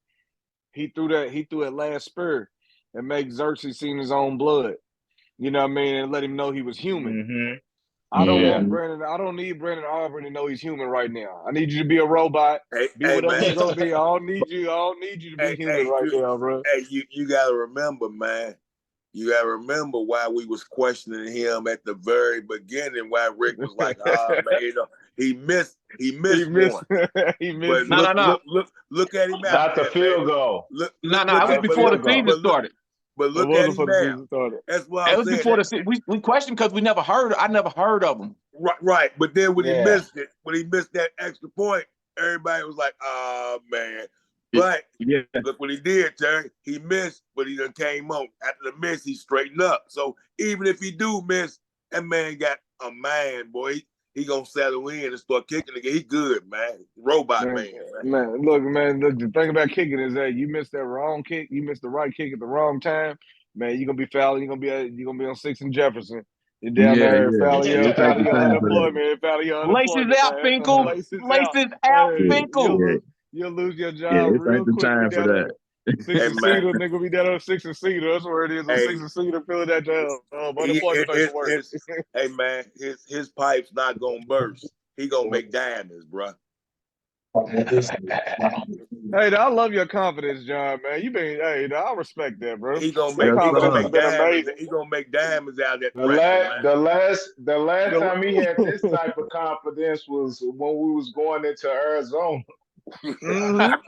he threw that last spur and make Xerxes seen his own blood. You know what I mean? And let him know he was human. hmm I don't yeah. want Mm-hmm. Brandon. I don't need Brandon Auburn to know he's human right now. I need you to be a robot. Hey, Be hey, whatever man. you're gonna be. I don't need you. I don't need you to be human Hey, right now, bro. you gotta remember, man. You gotta remember why we was questioning him at the very beginning. Why Rick was like, "Ah, man, he he missed missed. one." he But missed No, it. no, no. look at him out Not the there, man. field goal. No. It Look was Not at, a before the field season goal. started. It look at wasn't him for the now. season started. That's what It I'm was saying. before the season. We questioned because I never heard of him. Right. But then when he Yeah. missed it, when he missed that extra point, everybody was like, "Oh man." Yeah. But Yeah. look what he did, Terry. He missed, but he done came on. After the miss, he straightened up. So even if he do miss, that man got a man, boy. He gonna settle in and start kicking again. He good, man. Robot man, man. Man, the thing about kicking is that you missed that wrong kick, you missed the right kick at the wrong time, man. You're gonna be fouling. You're gonna be on 6 and Jefferson. You're down Yeah, there yeah. filing It take the your time for that. unemployment, filing your Laces unemployment, out, man. Finkel. Laces out. Laces out, Hey, Finkel. you'll lose your Yeah, job it take real the quick. Be time for down that. there. Six Hey and man, cedar, nigga, be down on 6 and cedar. That's where it is on 6 hey, and cedar, filling that unemployment paperwork. hey man, his pipe's not gonna burst. He gonna make diamonds, bro. Hey, I love your confidence, John, man. I respect that, bro. He gonna Your make Yes, he gonna confidence has sir. make been diamonds. amazing. He gonna make diamonds out of that The pressure, last, man. the last The- time he had this type of confidence was when we was going into Arizona. Mhm.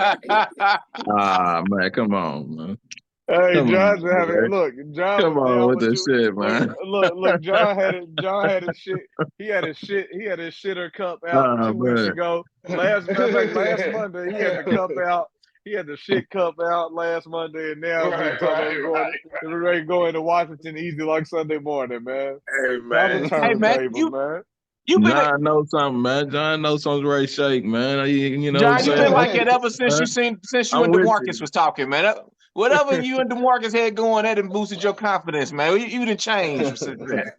Ah, man, come on, man. Hey, Come on, John's having man. look. John Come was on down with for this two. shit, Look, man. look. John had his shit. He had his shit. He had his shitter cup out Oh, 2 weeks man. ago. Matter of fact, last Monday he had the cup out. He had the shit cup out last Monday, and now he's right, talking about right, going. right. We're ready to go into Washington easy like Sunday morning, man. Hey Time to man, Hey turn the man, tables, man. You been John knows something, man. John knows something's ready to shake, man. You know what I'm John, you been saying? like that ever since you I'm and with DeMarcus you. was talking, man. Whatever you and DeMarcus had going, that done boosted your confidence, man. You done changed since then.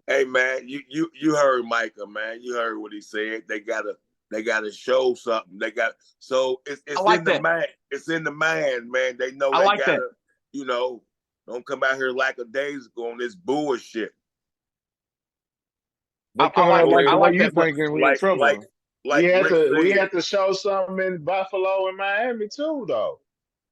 Hey man, you heard Micah, man. You heard what he said. They gotta show something. It's I like in the that. mind. It's in the mind, man. They know I they like gotta, that. don't come out here lackadaisical on this bullshit. They coming out like I the way like you that. But thinking, we in trouble. Like Rick we said. had to show something in Buffalo and Miami too, though.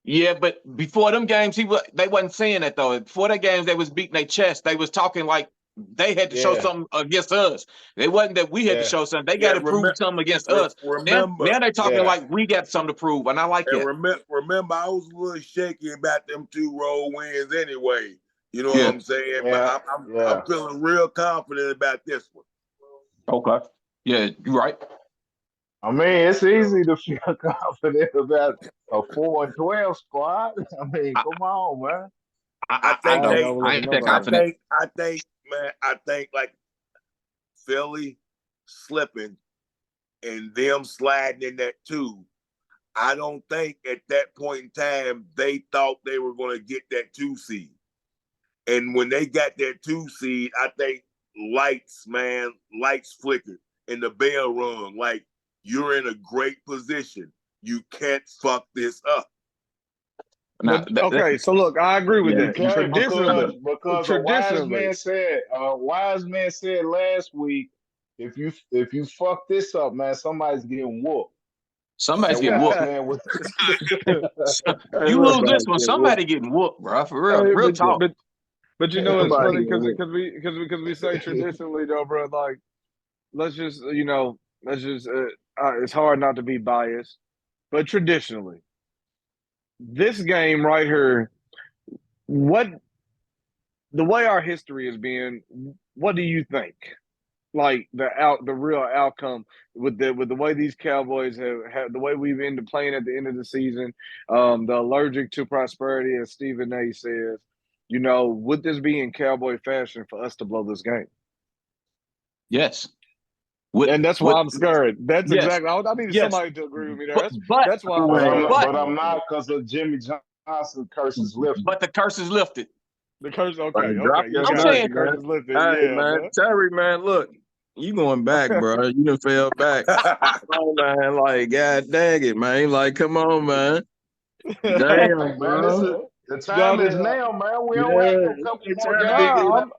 yeah, but before them games, they wasn't saying that though. Before that games, they was beating their chest. They was talking like they had to show something against us. It wasn't that we had to show something. They got to prove something against us. Now they talking like we got something to prove, and I like that. Remember, I was a little shaky about them 2 road wins anyway. You know what I'm saying? Yeah. But I'm feeling real confident about this one. Okay. Yeah, you're right. I mean, it's easy to feel confident about a 4-12 squad. I mean, come on, man. I think like Philly slipping and them sliding in that 2. I don't think at that point in time they thought they were going to get that 2 seed. And when they got that 2 seed, I think lights flickered and the bell rung. Like, you're in a great position. You can't fuck this up. Okay, so look, I agree with that. Because a wise man said last week, if you fuck this up, man, somebody's getting whooped. Somebody's getting whooped. You lose this one, somebody getting whooped, bro. For real, real talk. But you know it's funny because we say traditionally though, bro. Like, let's just it's hard not to be biased, but traditionally, this game right here, the way our history has been, what do you think? Like the real outcome with the way these Cowboys have the way we've ended playing at the end of the season, the allergic to prosperity, as Stephen A. says, would this be in Cowboy fashion for us to blow this game? Yes. And that's why I'm scared. That's exactly. I needed somebody to agree with me there. That's why I'm scared. But I'm not, because of Jimmy Johnson curse is lifted. But the curse is lifted. The curse, okay. I'm saying the curse is lifted. Hey, man, Terry, man, look, you going back, bro. You done fell back. Oh, man, like, God dang it, man. Like, come on, man. Damn, bro. The time is now, man. We don't have a couple more games.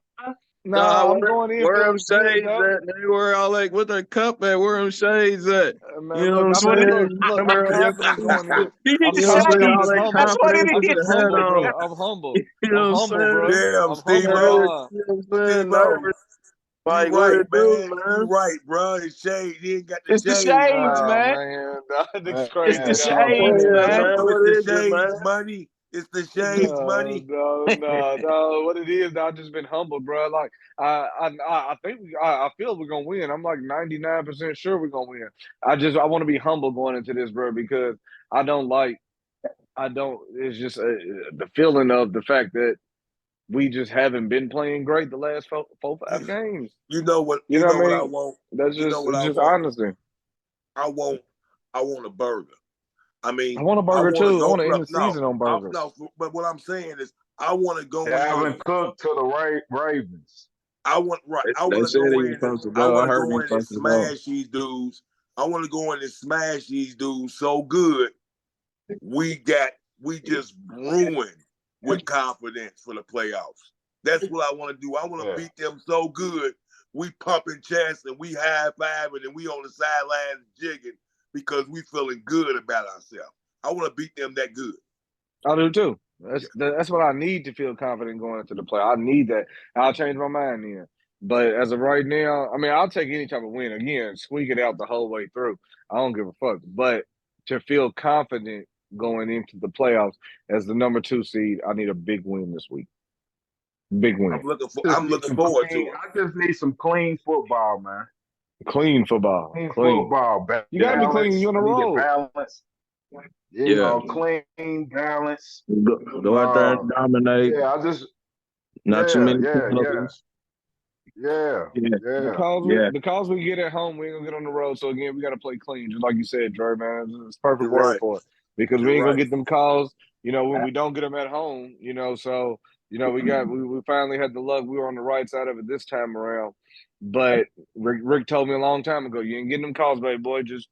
I'm going in. Where them shades at? Where all like with the cup at? Where them shades at? Man, you know what I'm saying? I'm confident going in. He need to shades. That's what it is. I'm humble. You know what I'm saying? Damn, Steve-O. Like, you right, man. Man. You right, bro. It's shades. He ain't got the shades. It's the shades, man. It's the shades, man. It's the shades money. It's the shades money. No. What it is, I've just been humbled, bro. Like, I think I feel we're gonna win. I'm like 99% sure we're gonna win. I want to be humble going into this, bro, because it's just the feeling of the fact that we just haven't been playing great the last 4-5 games. You know what? You know what I mean? I want. That's just honesty. I want a burger. I mean, I want a burger too. I want to end the season on burgers. But what I'm saying is, I want to go. Having cooked to the Ravens. I want to go in. I want to go in and smash these dudes. I want to go in and smash these dudes so good. We just ruined with confidence for the playoffs. That's what I want to do. I want to beat them so good. We pumping chests and we high-fiving and we on the sidelines jigging because we feeling good about ourselves. I want to beat them that good. I do too. That's what I need to feel confident going into the play. I need that. I'll change my mind then. But as of right now, I mean, I'll take any type of win. Again, squeak it out the whole way through. I don't give a fuck. But to feel confident going into the playoffs as the number 2 seed, I need a big win this week. Big win. I'm looking forward to it. I just need some clean football, man. Clean football. Clean football. You gotta be clean. You're on the road. Balance. Clean, balance. Go out there and dominate. Yeah, I just not too many. Yeah. Because we get at home, we ain't gonna get on the road. So again, we got to play clean, just like you said, Dre. Man, it's perfect You're word right. for it. Because we ain't gonna get them calls. When we don't get them at home. So we finally had the luck. We were on the right side of it this time around. But Rick told me a long time ago, you ain't getting them calls, baby boy. Just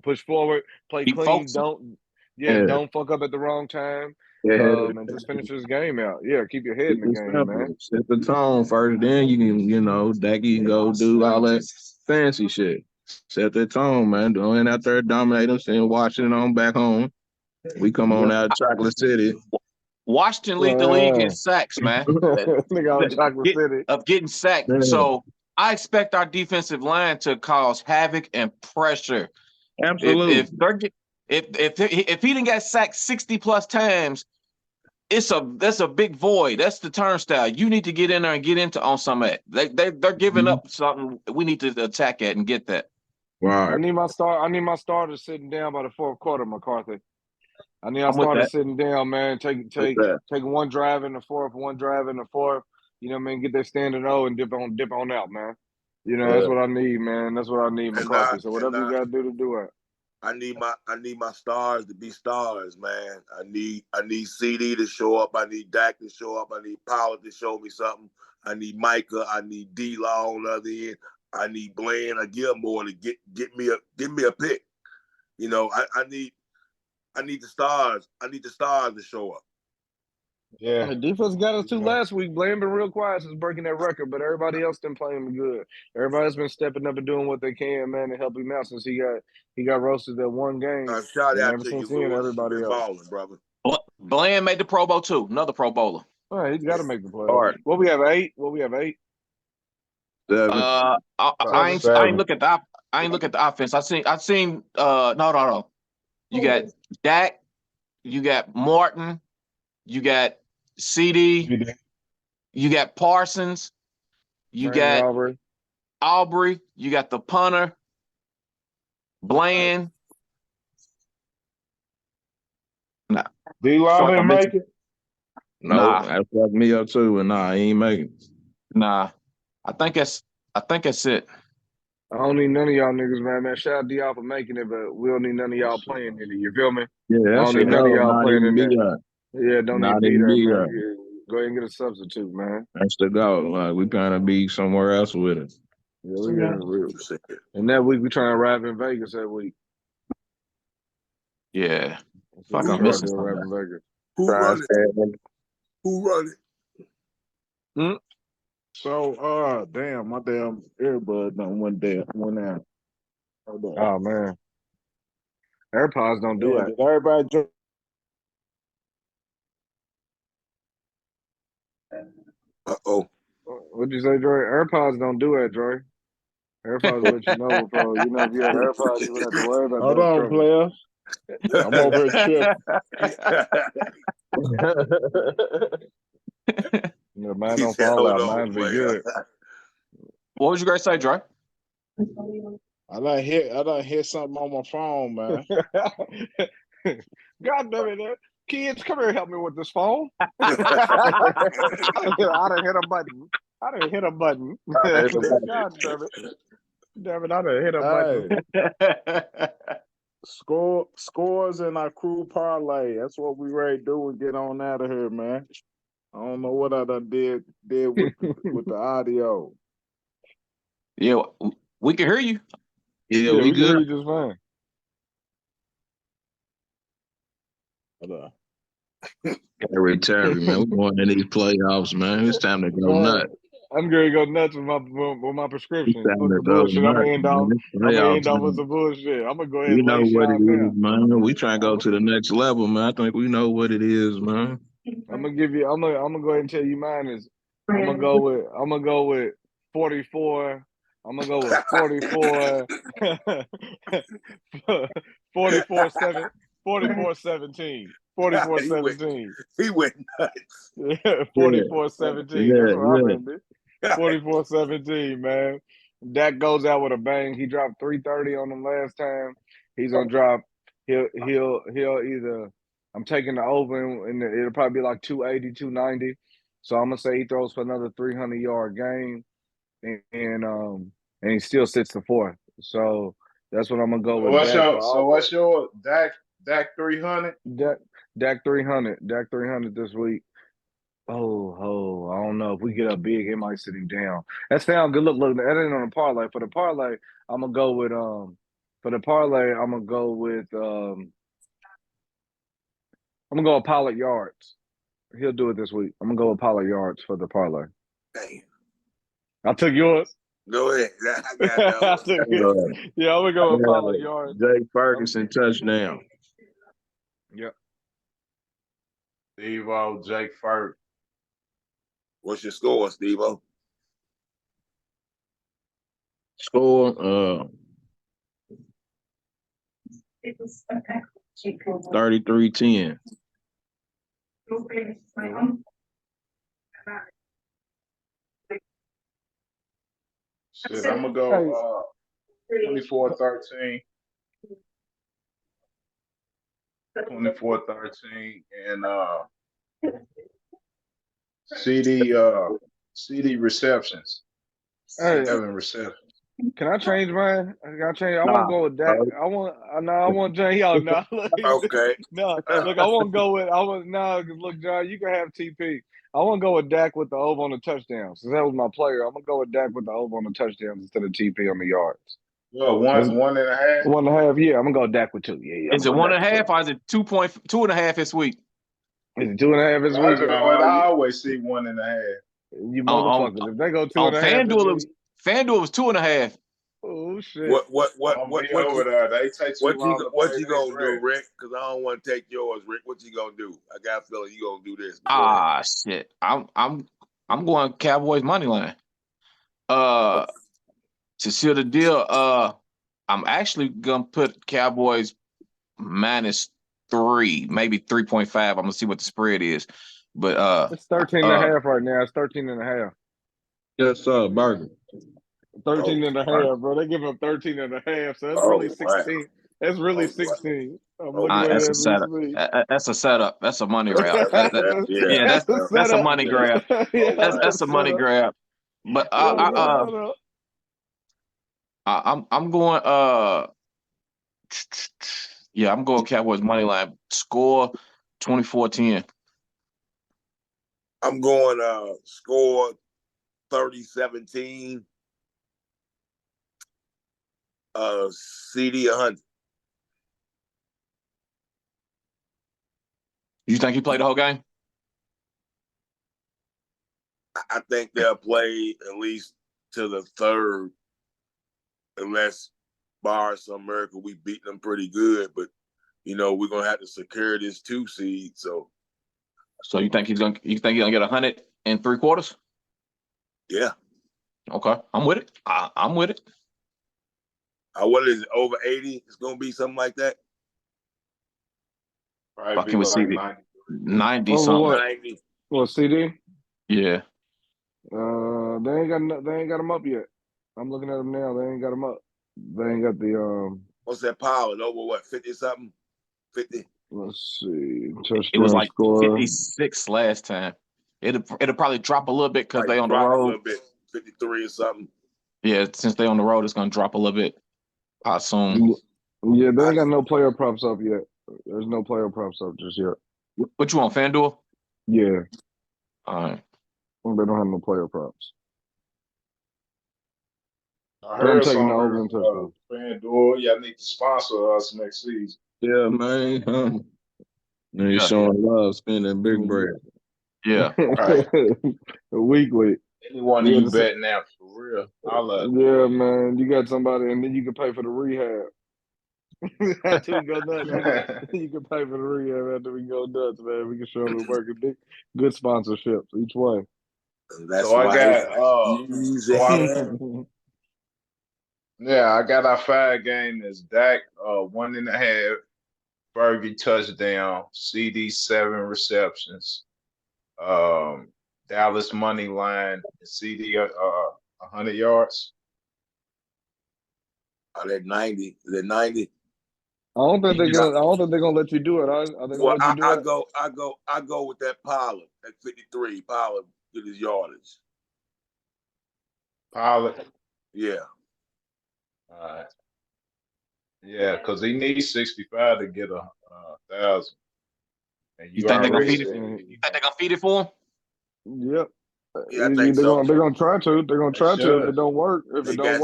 push forward, play Keep clean. focusing. Don't fuck up at the wrong time. And just finish this game out. Yeah, keep your head in the game, man. Set the tone first, then you can, Dak, can go do all that fancy shit. Set the tone, man. Going out there, dominate them, and watching it on back home. We come on out of Chocolate City. Washington lead the league in sacks, man. Nigga out of Chocolate City. Of getting sacked. Yeah. So I expect our defensive line to cause havoc and pressure. Absolutely. If he didn't get sacked 60 plus times, that's a big void. That's the turnstile. You need to get in there and get into on some of that. They're giving up something. We need to attack it and get that. Right. I need my starters sitting down by the fourth quarter, McCarthy. I need our I'm with starters that. sitting down, man. Take one drive in the fourth, one drive in the fourth. Get their standing O and dip on out, man. That's what I need, man. That's what I need, McCarthy. So whatever you gotta do to do it. I need my stars to be stars, man. I need CD to show up. I need Dak to show up. I need Pollard to show me something. I need Micah. I need D-Law on the other end. I need Bland or Gilmore to get me a pick. I need the stars. I need the stars to show up. Yeah. The defense got us too last week. Blaine been real quiet since breaking that record, but everybody else been playing good. Everybody's been stepping up and doing what they can, man, to help him out since he got roasted that one game. Shout out ever to since you, then, Lewis. everybody You've been else. balling, brother. Bland made the Pro Bowl too. Another Pro Bowler. All right, he's got to make the playoffs. All right. What we have 8? What we have 8? 7. I ain't look at the offense. I seen no. You got Dak, you got Martin, you got CD, you got Parsons, you got Aubrey, you got the punter, Bland. Nah. D-Law didn't make it? No, that fucked me up too, and he ain't making it. Nah. I think that's it. I don't need none of y'all niggas, man. Shout out to y'all for making it, but we don't need none of y'all playing in it. You feel me? Yeah, I don't need none of y'all playing in there. that. Yeah, don't Not need to be even there, be man. Go ahead and get a substitute, man. That's the go. Like, we kind of be somewhere else with it. Yeah, we got it. And that week we trying to rap in Vegas that week. Yeah. Fuck, I'm missing something. Rap in Vegas. Who run it? So, damn, my damn earbud done went out. Oh man, AirPods don't do that. Did everybody join? Uh-oh. What'd you say, Dre? AirPods don't do that, Dre. AirPods let you know, bro. If you had AirPods, you wouldn't have to worry about that. Hold on, player. I'm over here tripping. Mine don't fall out. Mine be good. What would you guys say, Dre? I done hit something on my phone, man. God damn it, kids, come here and help me with this phone. I done hit a button. God damn it. Damn it, I done hit a button. Scores in our crew parlay. That's what we ready to do and get on out of here, man. I don't know what I done did with the audio. Yeah, we can hear you. Yeah, we good. Hear you just fine. Gotta retire, man. We're going in these playoffs, man. It's time to go nuts. I'm going to go nuts with my prescription. It's time With to the go bullshit. nuts, I'm going to end off with man. some bullshit. I'm going to go ahead We and know lay what it y'all is, man. We trying to go to the next level, man. I think we know what it is, man. I'm gonna go ahead and tell you mine is I'm gonna go with 44. I'm gonna go with 44 44 7 44 17. 44 17. He went nuts. 44 17. That's what I'm in. 44 17, man. Dak goes out with a bang. He dropped 330 on them last time. He's gonna drop. He'll either. I'm taking the over, and it'll probably be like 280, 290. So I'm gonna say he throws for another 300-yard game, and he still sits the fourth. So that's what I'm gonna go with. Dak for what's your Dak 300? Dak 300. Dak 300 this week. Oh, I don't know. If we get up big, it might sit him down. That sounds good. Look, that ain't on the parlay. For the parlay, I'm gonna go with I'm gonna go with Pollard yards. He'll do it this week. I'm gonna go with Pollard yards for the parlay. Damn. I took yours. Go ahead. I got I that took it. Yeah, I'm gonna go with Pollard Yeah, yards. Jake Ferguson touchdown. Yep. Steve-O, Jake Ferg. What's your score, Steve-O? Score 33-10. Shit, I'm gonna go 24-13. 24-13 and CD receptions. Hey, 7 receptions. can I change mine? I gotta change. I Nah, want to go with Dak. I want John. Yo, no, look, Okay. no, look. I want to go with. Look, John. You can have TP. I want to go with Dak with the over on the touchdowns. Since that was my player, I'm gonna go with Dak with the over on the touchdowns instead of TP on the yards. Well, one and a half. 1.5. Yeah, I'm gonna go Dak with 2. Yeah. Is it 1.5 or is it 2.5 this week? Is it 2.5 this week? I always see 1.5. You motherfuckers. If they go 2.5 FanDuel, this week, FanDuel was 2.5. oh shit. What over there? They take too long to what pay you their gonna do, rent. Rick? Because I don't want to take yours, Rick. What you gonna do? I got a feeling you gonna do this. Shit. I'm going Cowboys money line. To seal the deal, I'm actually gonna put Cowboys -3, maybe 3.5. I'm gonna see what the spread is. But It's 13.5 right now. It's 13.5. Yes, sir, Burger. 13.5, bro. They give up 13.5, so that's really 16. That's really 16. I'm looking at that's it a as we setup. speak. That's a setup. That's a money grab. Yeah. That's a money grab. That's a money grab. But I'm going I'm going Cowboys money line. Score 24-10. I'm going score 30-17. CD 100. You think he played the whole game? I think they'll play at least to the third, unless bar some miracle we beat them pretty good. But we're gonna have to secure this 2 seed. So you think he's gonna get 100 in 3 quarters? Yeah. Okay, I'm with it. I'm with it. What is it, over 80? It's gonna be something like that. Probably be like 90 Oh, something. what? 90. Well, CD? Yeah. They ain't got them up yet. I'm looking at them now. They ain't got them up. They ain't got the What's that power? Over what? 50 something? 50. Let's see. Touchdown It was like score. 56 last time. It'll probably drop a little bit because they on the drop road. A little bit. 53 or something. Yeah, since they on the road, it's gonna drop a little bit. I assume. Yeah, they ain't got no player props up yet. There's no player props up just yet. What you on, FanDuel? Yeah. All right. They don't have no player props. I heard taking some the over and touchdown. Pandora, y'all need to sponsor us next season. Yeah, man. You showing love, spending big bread. Yeah. Right. Weekly. Anyone of you betting out for real? Yeah, man. You got somebody, and then you can pay for the rehab. After we go nuts, you can pay for the rehab after we go nuts, man. We can show them working good sponsorships each way. That's so I got I got our 5 game that's Dak 1.5, Fergie touchdown, CD 7 receptions, Dallas money line, CD 100 yards. Are they 90? Is it 90? don't think they're gonna. I don't think they're gonna let you do it. Are they gonna Well, let you do it? I go with that Pollard at 53. Pollard get his yardage. Pilot. Yeah. All right. Yeah, because he needs 65 to get 1,000. And You think they're gonna feed it? said You think they're gonna feed it for him? Yep. Yeah, I think so. They're gonna try to. They're gonna they try to. If it should. don't work, they'll They go back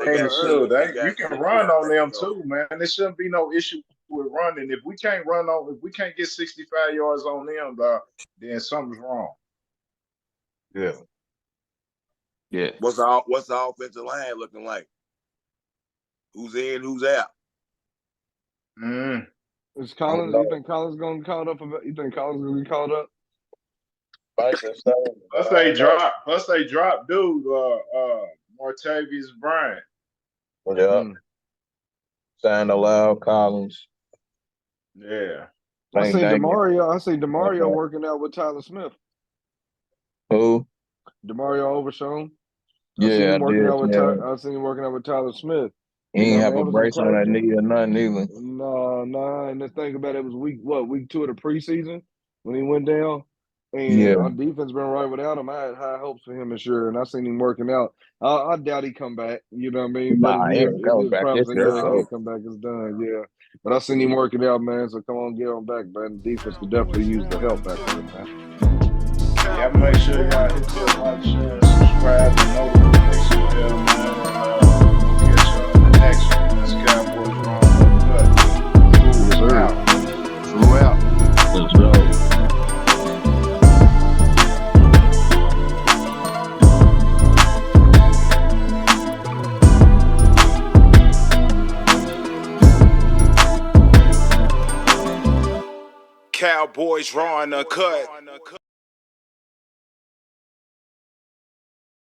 They to the should. early. You can run on them too, man. There shouldn't be no issue with running. If we can't get 65 yards on them, then something's wrong. Yeah. Yeah. What's the offensive line looking like? Who's in? Who's out? Is Collins? You think Collins gonna be caught up? You think Collins gonna be caught up? Plus they dropped dude, Martavius Bryant. Yeah. Signed allowed Collins. Yeah. I seen Demario working out with Tyler Smith. Who? Demario Overshown. Yeah, I seen him working out with Tyler Smith. He ain't have a brace on that knee or nothing either. No. And the thing about it was week 2 of the preseason when he went down. And our defense been right without him. I had high hopes for him this year, and I seen him working out. I doubt he come back. You know what I mean? Nah, But he ain't coming back. he'll come back. It's done. Yeah. But I seen him working out, man. So come on, get on back, man. The defense could definitely use the help back there, man. Yeah, make sure y'all hit that like, share, subscribe, and notification bell, man. We'll catch y'all in the next one. That's Cowboys Wrong Uncut. Out. Let's go. Cowboys Raw Uncut.